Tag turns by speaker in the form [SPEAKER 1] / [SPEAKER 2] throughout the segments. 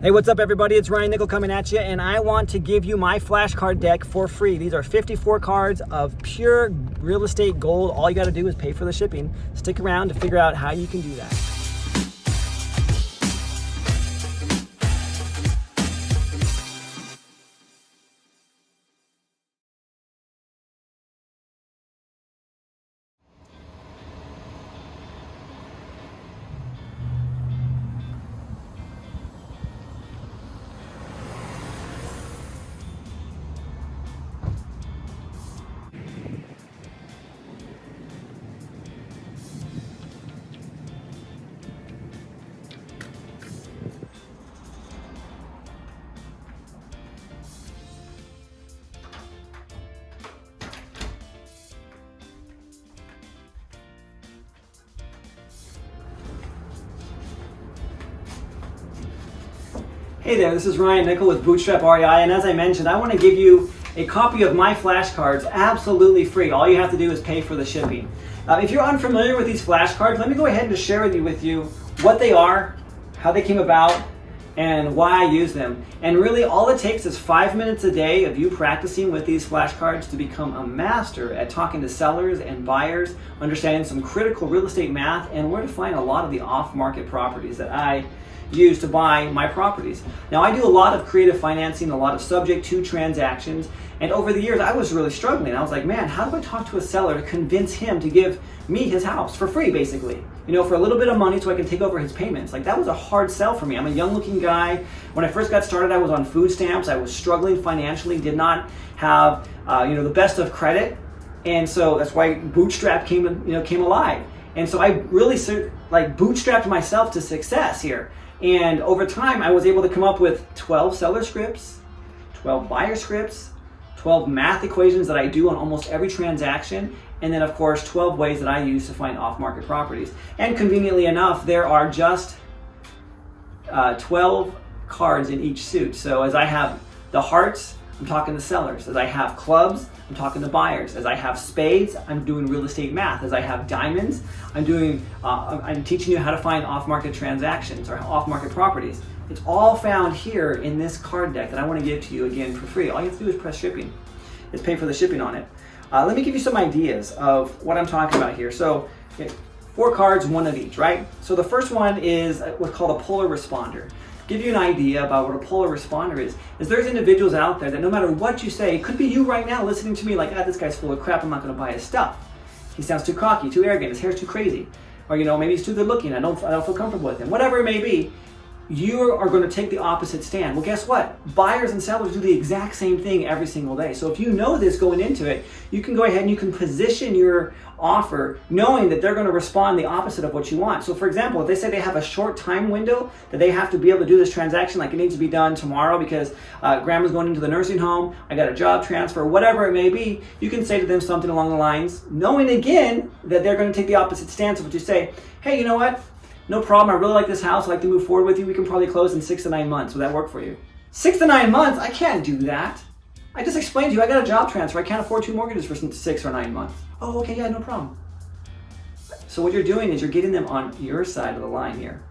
[SPEAKER 1] Hey, what's up everybody? It's Ryan Nickel coming at you, and I want to give you my flashcard deck for free. These are 54 cards of pure real estate gold. All you got to do is pay for the shipping. Stick around to figure out how you can do that. Hey there, this is Ryan Nickel with Bootstrap REI, and as I mentioned, I want to give you a copy of my flashcards absolutely free. All you have to do is pay for the shipping. If you're unfamiliar with these flashcards, let me go ahead and just share with you what they are, how they came about, and why I use them. And really, all it takes is 5 minutes a day of you practicing with these flashcards to become a master at talking to sellers and buyers, understanding some critical real estate math, and where to find a lot of the off-market properties that I use to buy my properties. Now, I do a lot of creative financing, a lot of subject to transactions, and over the years I was really struggling. I was like, man, how do I talk to a seller to convince him to give me his house for free, basically? You know, for a little bit of money so I can take over his payments. Like, that was a hard sell for me. I'm a young looking guy. When I first got started, I was on food stamps. I was struggling financially, did not have the best of credit. And so that's why Bootstrap came alive. And so I really bootstrapped myself to success here. And over time, I was able to come up with 12 seller scripts, 12 buyer scripts, 12 math equations that I do on almost every transaction, and then of course 12 ways that I use to find off-market properties. And conveniently enough, there are just 12 cards in each suit. So as I have the hearts, I'm talking to sellers. As I have clubs, I'm talking to buyers. As I have spades, I'm doing real estate math. As I have diamonds, I'm teaching you how to find off-market transactions or off-market properties. It's all found here in this card deck that I want to give to you again for free. All you have to do is press shipping. It's pay for the shipping on it. Let me give you some ideas of what I'm talking about here. So, 4 cards, 1 of each, right? So the first one is what's called a polar responder. Give you an idea about what a polar responder is there's individuals out there that no matter what you say, it could be you right now listening to me like, this guy's full of crap, I'm not going to buy his stuff. He sounds too cocky, too arrogant, his hair's too crazy. Or maybe he's too good looking, I don't feel comfortable with him. Whatever it may be, you are going to take the opposite stand. Well, guess what? Buyers and sellers do the exact same thing every single day. So if you know this going into it, you can go ahead and you can position your offer knowing that they're going to respond the opposite of what you want. So for example, if they say they have a short time window that they have to be able to do this transaction, like it needs to be done tomorrow because grandma's going into the nursing home, I got a job transfer, whatever it may be, you can say to them something along the lines, knowing again that they're going to take the opposite stance of what you say. Hey, you know what? No problem, I really like this house, I'd like to move forward with you, we can probably close in 6 to 9 months. Would that work for you? 6 to 9 months? I can't do that. I just explained to you, I got a job transfer, I can't afford 2 mortgages for 6 or 9 months. Oh, okay, yeah, no problem. So what you're doing is you're getting them on your side of the line here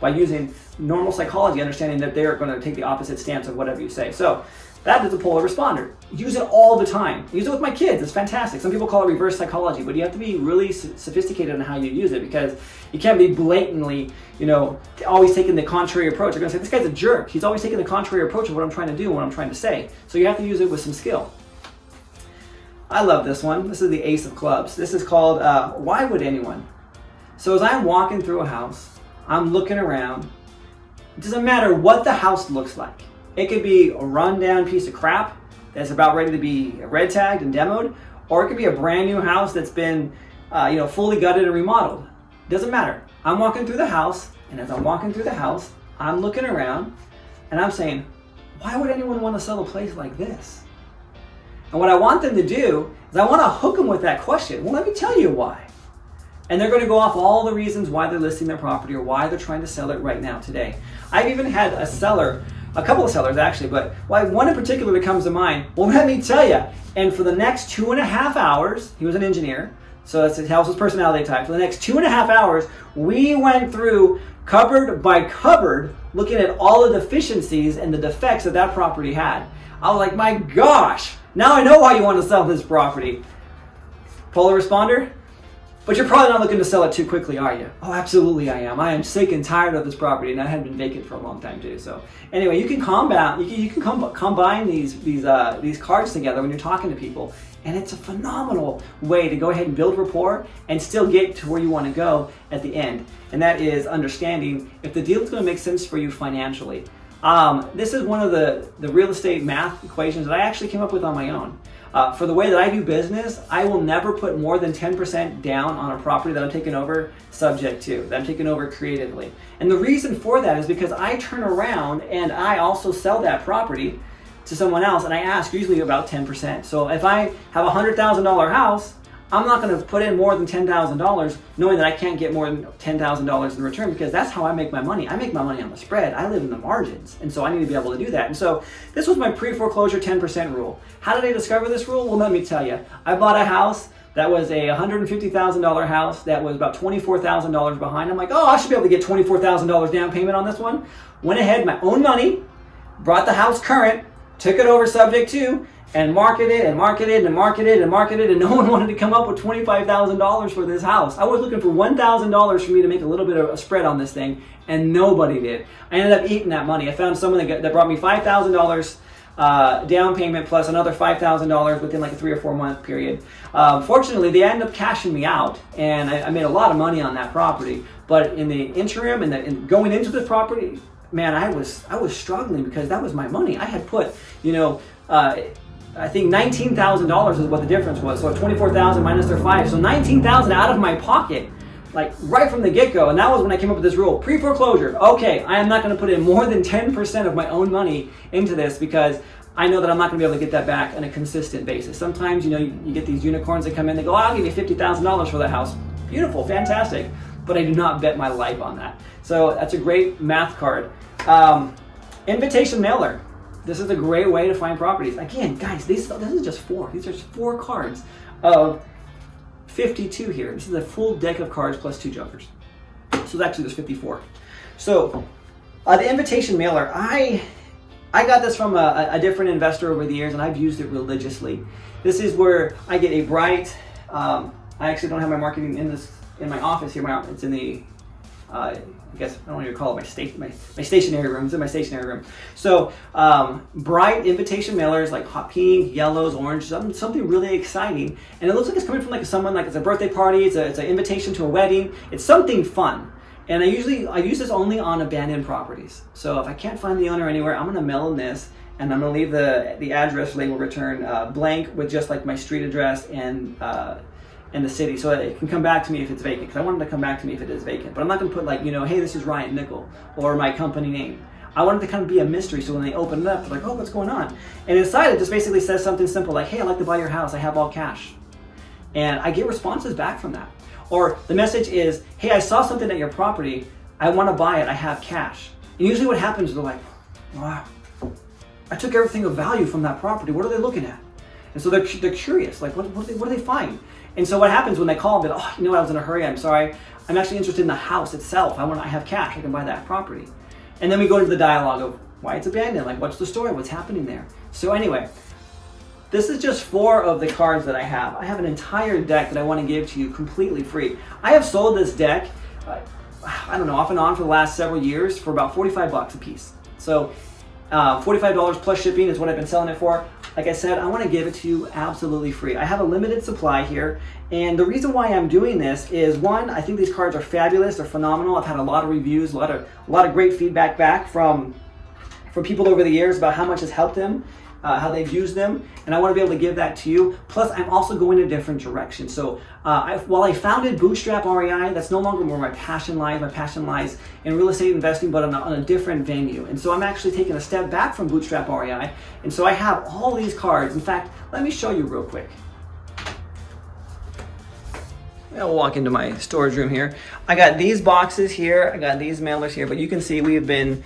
[SPEAKER 1] by using normal psychology, understanding that they're going to take the opposite stance of whatever you say. So that is a polar responder. Use it all the time. Use it with my kids. It's fantastic. Some people call it reverse psychology, but you have to be really sophisticated in how you use it because you can't be blatantly, always taking the contrary approach. They're going to say, this guy's a jerk. He's always taking the contrary approach of what I'm trying to do and what I'm trying to say. So you have to use it with some skill. I love this one. This is the Ace of Clubs. This is called, Why Would Anyone? So as I'm walking through a house, I'm looking around. It doesn't matter what the house looks like. It could be a rundown piece of crap that's about ready to be red tagged and demoed, or it could be a brand new house that's been, fully gutted and remodeled. Doesn't matter. I'm walking through the house, and as I'm walking through the house, I'm looking around, and I'm saying, why would anyone want to sell a place like this? And what I want them to do is I want to hook them with that question. Well, let me tell you why. And they're going to go off all the reasons why they're listing their property or why they're trying to sell it right now today. I've even had a couple of sellers actually, but one in particular that comes to mind, well, let me tell you. And for the next 2.5 hours, he was an engineer, so that was his personality type. For the next 2.5 hours, we went through cupboard by cupboard looking at all the deficiencies and the defects that that property had. I was like, my gosh, now I know why you want to sell this property. Polar responder? But you're probably not looking to sell it too quickly, are you? Oh, absolutely I am. I am sick and tired of this property, and I had been vacant for a long time too. So anyway, you can combine these cards together when you're talking to people, and it's a phenomenal way to go ahead and build rapport and still get to where you want to go at the end. And that is understanding if the deal is going to make sense for you financially. This is one of the real estate math equations that I actually came up with on my own. For the way that I do business, I will never put more than 10% down on a property that I'm taking over subject to, that I'm taking over creatively. And the reason for that is because I turn around and I also sell that property to someone else, and I ask usually about 10%. So if I have a $100,000 house, I'm not going to put in more than $10,000 knowing that I can't get more than $10,000 in return, because that's how I make my money. I make my money on the spread. I live in the margins, and so I need to be able to do that. And so this was my pre-foreclosure 10% rule. How did I discover this rule? Well, let me tell you. I bought a house that was a $150,000 house that was about $24,000 behind. I'm like, oh, I should be able to get $24,000 down payment on this one. Went ahead, my own money, brought the house current, took it over subject to, and marketed and marketed and marketed and marketed, and no one wanted to come up with $25,000 for this house. I was looking for $1,000 for me to make a little bit of a spread on this thing, and nobody did. I ended up eating that money. I found someone that brought me $5,000 down payment plus another $5,000 within like a 3 or 4 month period. Fortunately, they ended up cashing me out, and I made a lot of money on that property. But in the interim, and going into the property, man, I was struggling because that was my money. I had put, I think $19,000 is what the difference was. So $24,000 minus their $5,000, so $19,000 out of my pocket, like right from the get-go. And that was when I came up with this rule: pre-foreclosure. Okay, I am not going to put in more than 10% of my own money into this, because I know that I'm not going to be able to get that back on a consistent basis. Sometimes, you get these unicorns that come in, they go, I'll give you $50,000 for that house. Beautiful, fantastic. But I do not bet my life on that. So that's a great math card. Invitation mailer. This is a great way to find properties. Again, guys, this is just 4. These are just 4 cards of 52 here. This is a full deck of cards plus 2 jokers. So actually there's 54. So the invitation mailer, I got this from a different investor over the years, and I've used it religiously. This is where I get a bright, I actually don't have my marketing in my office here. It's in the, I guess, I don't want to call it my stationary room. It's in my stationary room. So bright invitation mailers like hot pink, yellows, orange, something really exciting. And it looks like it's coming from someone, like it's a birthday party, it's an invitation to a wedding. It's something fun. And I use this only on abandoned properties. So if I can't find the owner anywhere, I'm going to mail them this, and I'm going to leave the address label return blank with just like my street address and the city, so it can come back to me if it's vacant, because I want it to come back to me if it is vacant. But I'm not going to put hey, this is Ryan Nickel, or my company name. I want it to kind of be a mystery, so when they open it up, they're like, oh, what's going on? And inside it just basically says something simple like, hey, I'd like to buy your house, I have all cash. And I get responses back from that. Or the message is, hey, I saw something at your property, I want to buy it, I have cash. And usually what happens is they're like, wow, I took everything of value from that property, what are they looking at? And so they're curious, like what do they find? And so what happens when they call them, I was in a hurry, I'm sorry, I'm actually interested in the house itself, I have cash, I can buy that property. And then we go into the dialogue of why it's abandoned, like what's the story, what's happening there. So anyway, this is just 4 of the cards that I have. I have an entire deck that I want to give to you completely free. I have sold this deck, off and on for the last several years for about $45 a piece. So $45 plus shipping is what I've been selling it for. Like I said, I want to give it to you absolutely free. I have a limited supply here, and the reason why I'm doing this is, one, I think these cards are fabulous, they're phenomenal. I've had a lot of reviews, a lot of great feedback back from people over the years about how much has helped them, how they've used them, and I want to be able to give that to you. Plus, I'm also going in a different direction. So while I founded Bootstrap REI, that's no longer where my passion lies. My passion lies in real estate investing, but on a different venue. And so I'm actually taking a step back from Bootstrap REI. And so I have all these cards. In fact, let me show you real quick. I'll walk into my storage room here. I got these boxes here. I got these mailers here, but you can see we have been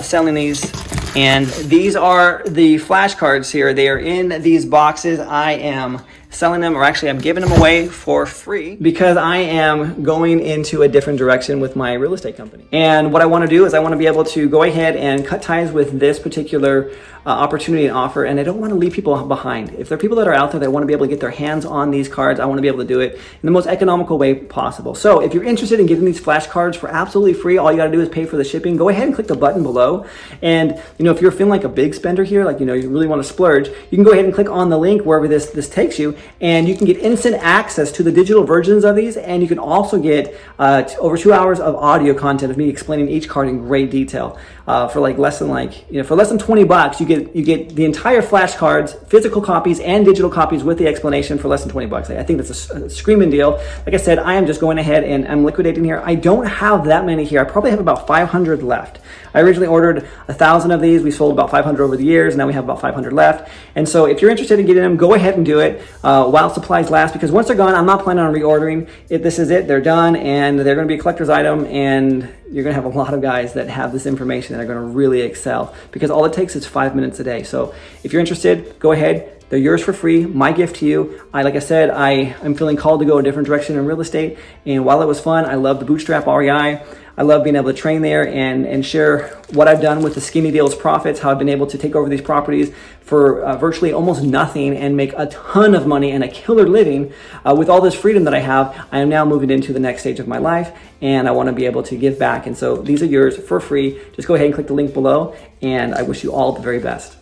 [SPEAKER 1] selling these. And these are the flashcards here. They are in these boxes. I am selling them, or actually I'm giving them away for free because I am going into a different direction with my real estate company. And what I want to do is I want to be able to go ahead and cut ties with this particular opportunity and offer, and I don't want to leave people behind. If there are people that are out there that want to be able to get their hands on these cards, I want to be able to do it in the most economical way possible. So if you're interested in getting these flashcards for absolutely free, all you got to do is pay for the shipping. Go ahead and click the button below. And if you're feeling like a big spender here, like you really want to splurge, you can go ahead and click on the link wherever this takes you, and you can get instant access to the digital versions of these, and you can also get over 2 hours of audio content of me explaining each card in great detail. For less than 20 bucks, you get the entire flashcards, physical copies and digital copies with the explanation for less than 20 bucks. I think that's a screaming deal. Like I said, I am just going ahead and I'm liquidating here. I don't have that many here. I probably have about 500 left. I originally ordered 1,000 of these. We sold about 500 over the years. Now we have about 500 left. And so if you're interested in getting them, go ahead and do it while supplies last, because once they're gone, I'm not planning on reordering. This is it. They're done, and they're going to be a collector's item, and you're going to have a lot of guys that have this information that are going to really excel, because all it takes is 5 minutes a day. So if you're interested, go ahead. They're yours for free. My gift to you. Like I said, I'm feeling called to go a different direction in real estate. And while it was fun, I love the Bootstrap REI. I love being able to train there and share what I've done with the Skinny Deals profits, how I've been able to take over these properties for virtually almost nothing and make a ton of money and a killer living. With all this freedom that I have, I am now moving into the next stage of my life, and I want to be able to give back. And so these are yours for free. Just go ahead and click the link below, and I wish you all the very best.